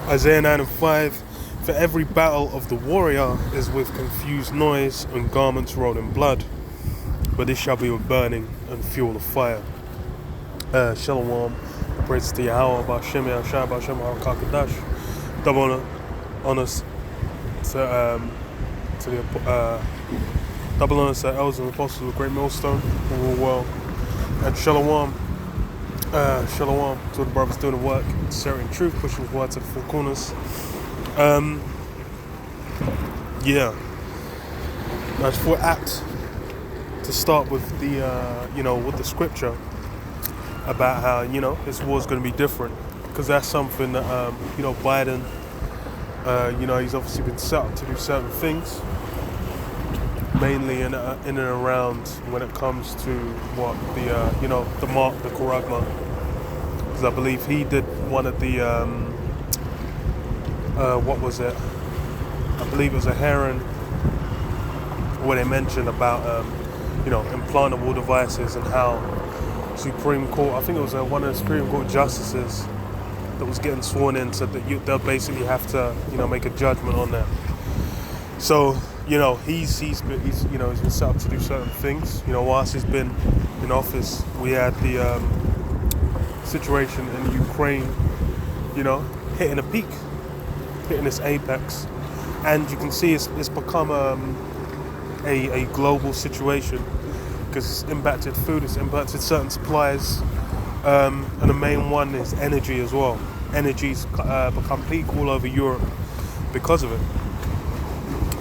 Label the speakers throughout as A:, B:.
A: Isaiah 9 and 5. For every battle of the warrior is with confused noise and garments rolled in blood, but this shall be with burning and fuel of fire. Shalom, praise to Yahweh, Ba'Shem Yahshua, Ba'Shem HaKadosh. Double honors to the double honors to elders and apostles of the Great Millstone, all well, and Shalom. Shalom to the brothers doing the work, sharing truth, pushing the word to the four corners. Yeah, I just thought apt to start with the with the scripture about how this war is going to be different, because that's something that Biden, he's obviously been set up to do certain things, mainly in and around when it comes to what the mark, the Kuragma, because I believe he did one of the what was it? I believe it was a heron where they mentioned about implantable devices and how Supreme Court, I think it was one of the Supreme Court justices that was getting sworn in, said that they'll basically have to make a judgment on that. So he's been set up to do certain things. Whilst he's been in office, we had the situation in Ukraine, hitting a peak, hitting its apex, and you can see it's become a global situation, because it's impacted food, it's impacted certain supplies, and the main one is energy as well. Energy's become peak all over Europe because of it.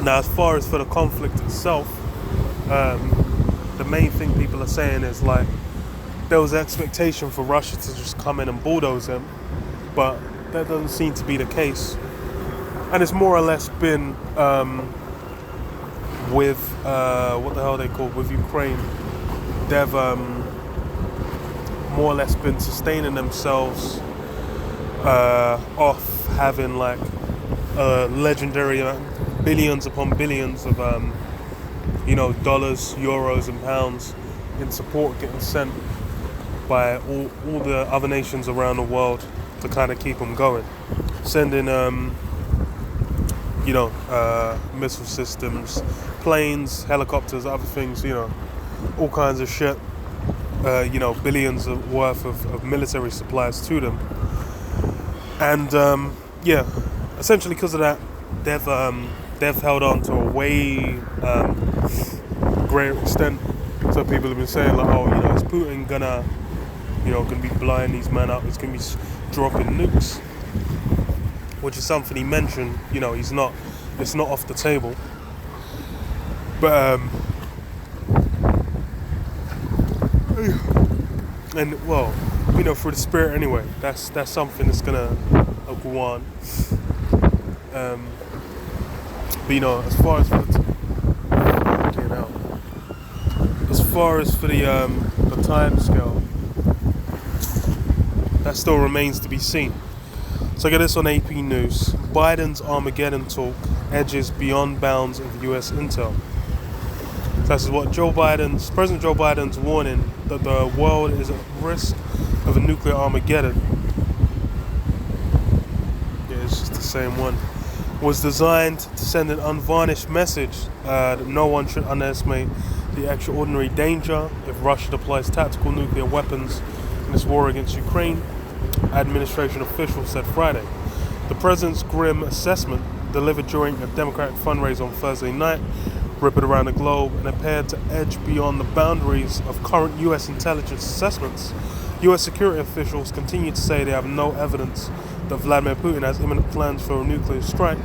A: Now, as far as for the conflict itself, the main thing people are saying is like there was an expectation for Russia to just come in and bulldoze them, but that doesn't seem to be the case. And it's more or less been with what the hell they call with Ukraine. They've more or less been sustaining themselves off having like legendary billions upon billions of dollars, euros, and pounds in support getting sent by all the other nations around the world to kind of keep them going, sending missile systems, planes, helicopters, other things, all kinds of shit, billions worth of military supplies to them. And essentially because of that, they've held on to a way greater extent. So people have been saying like, is Putin gonna be blowing these men up? He's gonna be dropping nukes, which is something he mentioned. It's not off the table. But and well, through the spirit anyway. That's something that's gonna go on. But as far as for the time scale, that still remains to be seen. So I get this on AP News. Biden's Armageddon talk edges beyond bounds of US intel. So this is what President Joe Biden's warning that the world is at risk of a nuclear Armageddon. Yeah, it's just the same one. Was designed to send an unvarnished message that no one should underestimate the extraordinary danger if Russia deploys tactical nuclear weapons in its war against Ukraine, administration officials said Friday. The president's grim assessment, delivered during a Democratic fundraiser on Thursday night, rippled around the globe and appeared to edge beyond the boundaries of current U.S. intelligence assessments. U.S. security officials continue to say they have no evidence that Vladimir Putin has imminent plans for a nuclear strike.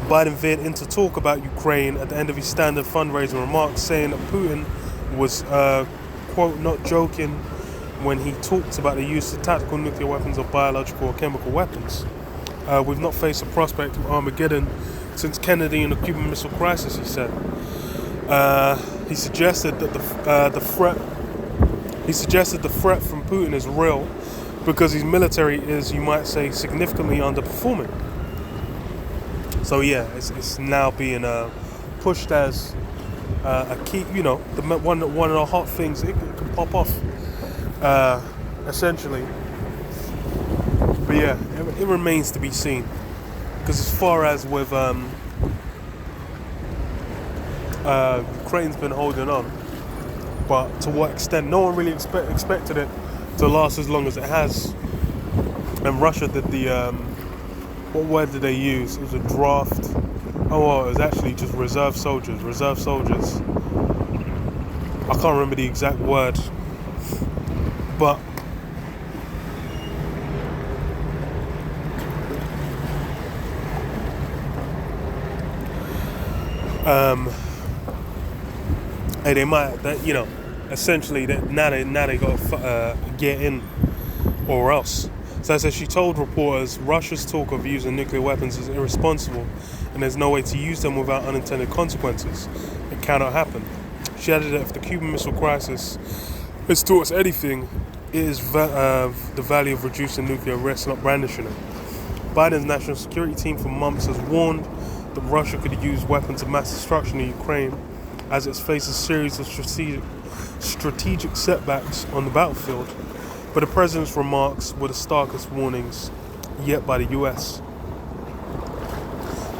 A: Biden veered into talk about Ukraine at the end of his standard fundraising remarks, saying that Putin was, quote, not joking when he talked about the use of tactical nuclear weapons or biological or chemical weapons. We've not faced a prospect of Armageddon since Kennedy and the Cuban Missile Crisis, he said. He suggested that the threat from Putin is real because his military is, you might say, significantly underperforming. So yeah, it's now being pushed as a key, one of the hot things it can pop off, essentially. But But yeah, it remains to be seen. Because as far as with Ukraine's been holding on, but to what extent? No one really expected it to last as long as it has. And Russia did the what word did they use? It was a draft. Oh, well, it was actually just reserve soldiers. I can't remember the exact word, but hey, they might, essentially, now they got to get in, or else. So as she told reporters, Russia's talk of using nuclear weapons is irresponsible, and there's no way to use them without unintended consequences. It cannot happen. She added that if the Cuban Missile Crisis has taught us anything, it is the value of reducing nuclear risk, not brandishing it. Biden's national security team for months has warned that Russia could use weapons of mass destruction in Ukraine as it faces a series of strategic setbacks on the battlefield. But the president's remarks were the starkest warnings yet by the US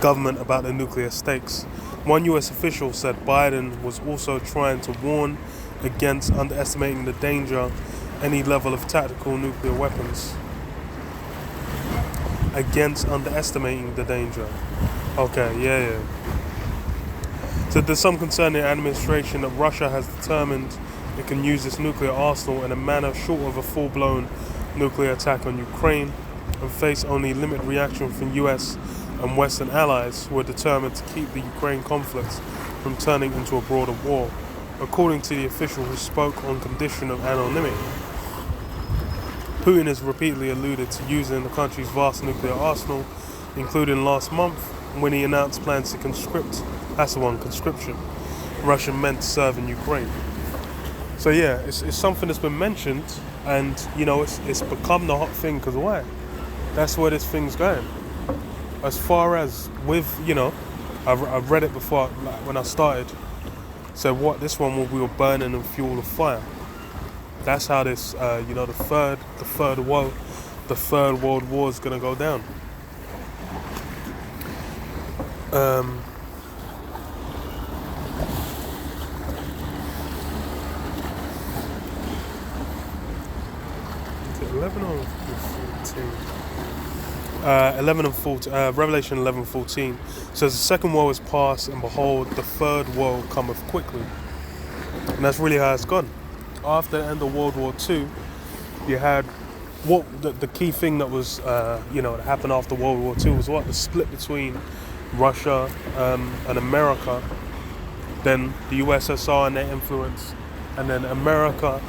A: government about the nuclear stakes. One US official said Biden was also trying to warn against underestimating the danger any level of tactical nuclear weapons. Against underestimating the danger. Okay, yeah. So there's some concern in the administration that Russia has determined it can use its nuclear arsenal in a manner short of a full-blown nuclear attack on Ukraine and face only limited reaction from US and Western allies who are determined to keep the Ukraine conflict from turning into a broader war, according to the official who spoke on condition of anonymity. Putin has repeatedly alluded to using the country's vast nuclear arsenal, including last month when he announced plans to conscription Russian men to serve in Ukraine. So yeah, it's something that's been mentioned, and it's become the hot thing. Because why? That's where this thing's going. As far as with I've read it before, like when I started. So what this one will be burning and fuel of fire. That's how this the third world war is gonna go down. Is it 11 or 14? 11 and 14. Revelation 11:14 says the second woe is past, and behold, the third woe cometh quickly. And that's really how it's gone. After the end of World War II, you had the key thing that was that happened after World War II was the split between Russia and America, then the USSR and their influence, and then America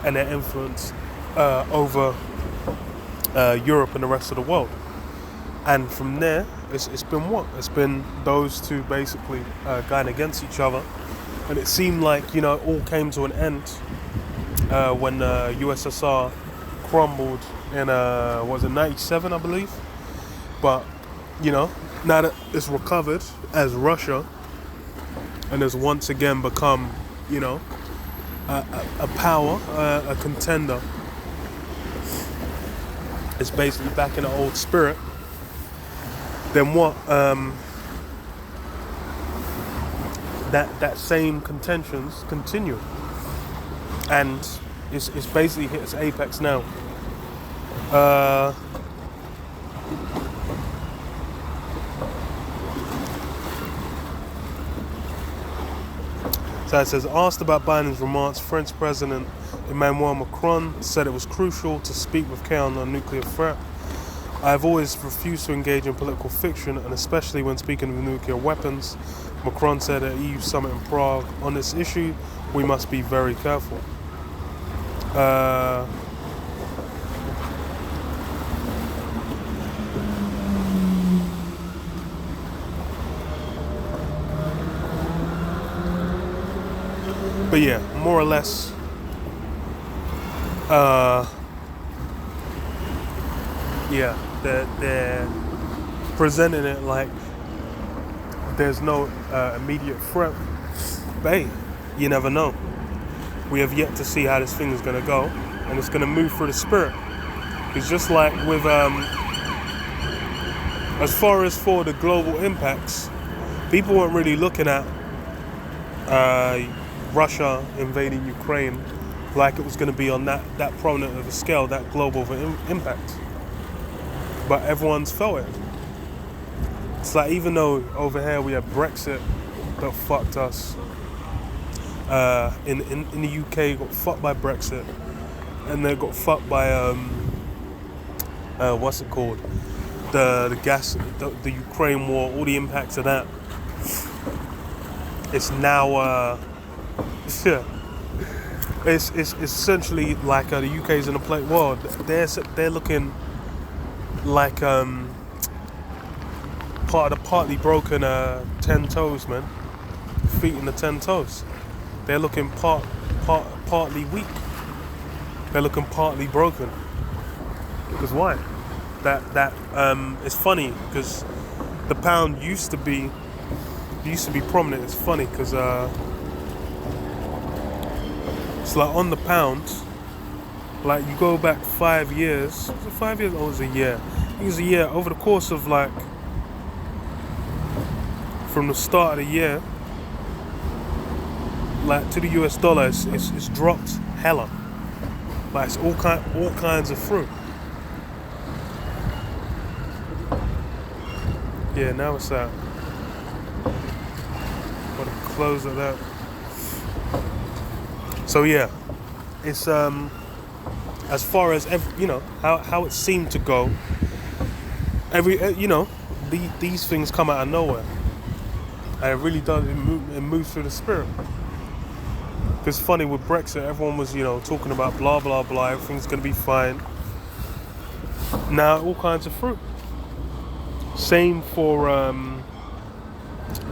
A: and their influence over Europe and the rest of the world. And from there, it's been what? It's been those two basically going against each other. And it seemed like, it all came to an end when USSR crumbled in, 97, I believe. But, now that it's recovered as Russia and has once again become, a power, a contender, it's basically back in the old spirit. Then what? That same contentions continue, and it's basically hit its apex now. So it says, asked about Biden's remarks, French President Emmanuel Macron said it was crucial to speak with Kiev on the nuclear threat. I have always refused to engage in political fiction, and especially when speaking of nuclear weapons. Macron said at EU summit in Prague, on this issue, we must be very careful. But yeah, more or less, they're presenting it like there's no immediate threat. But hey, you never know. We have yet to see how this thing is going to go, and it's going to move through the spirit. It's just like with as far as for the global impacts, people weren't really looking at Russia invading Ukraine like it was going to be on that prominent of a scale, that global of an impact. But everyone's felt it. It's like, even though over here we have Brexit that fucked us, in the UK got fucked by Brexit, and they got fucked by what's it called, the gas, the Ukraine war, all the impacts of that. It's now yeah, it's essentially like the UK's in a plate world. They're looking like part of the partly broken 10 toes, man. Feet in the 10 toes. They're looking partly weak. They're looking partly broken. Because why? That it's funny because the pound used to be prominent. It's funny because it's like on the pound, like you go back 5 years. Was it 5 years or was it a year? I think it was a year. Over the course of like from the start of the year, like to the US dollar, it's dropped hella. Like it's all kinds of fruit. Yeah, now it's out. Gotta close it out. So yeah, it's as far as how it seemed to go. These things come out of nowhere, and it really does. It moves through the spirit. Because funny with Brexit, everyone was talking about blah blah blah. Everything's gonna be fine. Now all kinds of fruit. Same for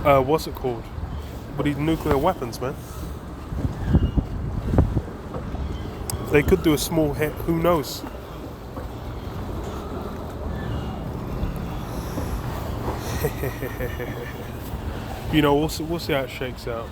A: what's it called? With these nuclear weapons, man. They could do a small hit. Who knows? We'll see how it shakes out.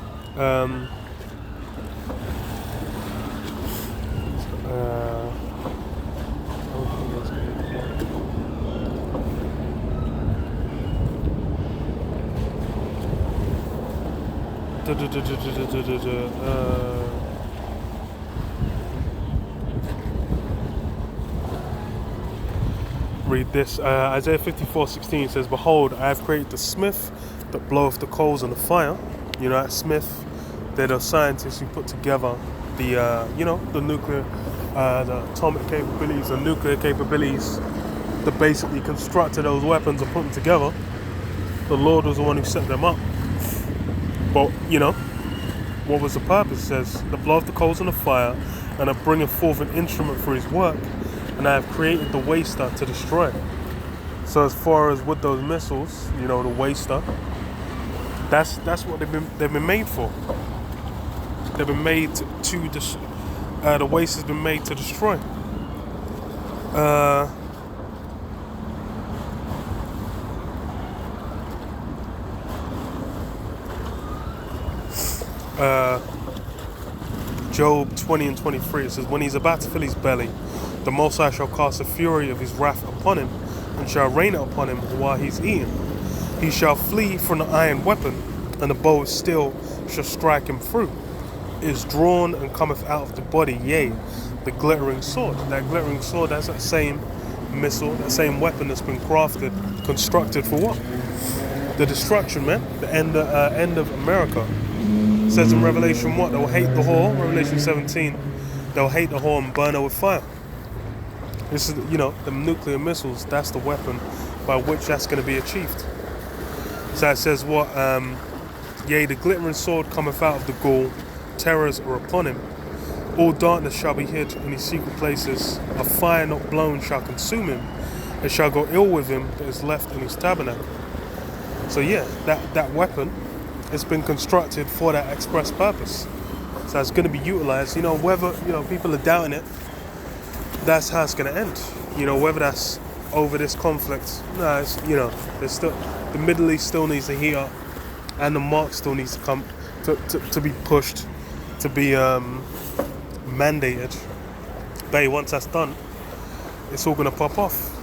A: Read this. Isaiah 54:16 says, "Behold, I have created the smith that bloweth the coals on the fire." That smith, they're the scientists who put together the the nuclear, the atomic capabilities, the nuclear capabilities that basically constructed those weapons and put them together. The Lord was the one who set them up. But what was the purpose? It says, "The blow of the coals on the fire, and I bringeth forth an instrument for his work, and I have created the waster to destroy." So as far as with those missiles, the waster, that's what they've been made for. They've been made to the waster's been made to destroy. Job 20:23, it says, "When he's about to fill his belly, the Most High shall cast the fury of his wrath upon him, and shall rain it upon him while he's eating. He shall flee from the iron weapon, and the bow of steel shall strike him through. It is drawn and cometh out of the body, yea, the glittering sword." That glittering sword, that's that same missile, that same weapon that's been constructed for what? The destruction, man. The end of America. It says in Revelation what? They'll hate the whore. Revelation 17. They'll hate the whore and burn her with fire. This is, the nuclear missiles. That's the weapon by which that's going to be achieved. So it says what? Yea, the glittering sword cometh out of the gall. Terrors are upon him. All darkness shall be hid in his secret places. A fire not blown shall consume him. It shall go ill with him that is left in his tabernacle. So yeah, that weapon, it's been constructed for that express purpose. So it's going to be utilized. Whether people are doubting it, that's how it's going to end. Whether that's over this conflict, it's there's still, the Middle East still needs to heat up, and the mark still needs to come to be pushed, to be mandated. But once that's done, it's all gonna pop off.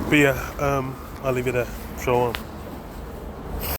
A: But yeah, I'll leave it there. Show on.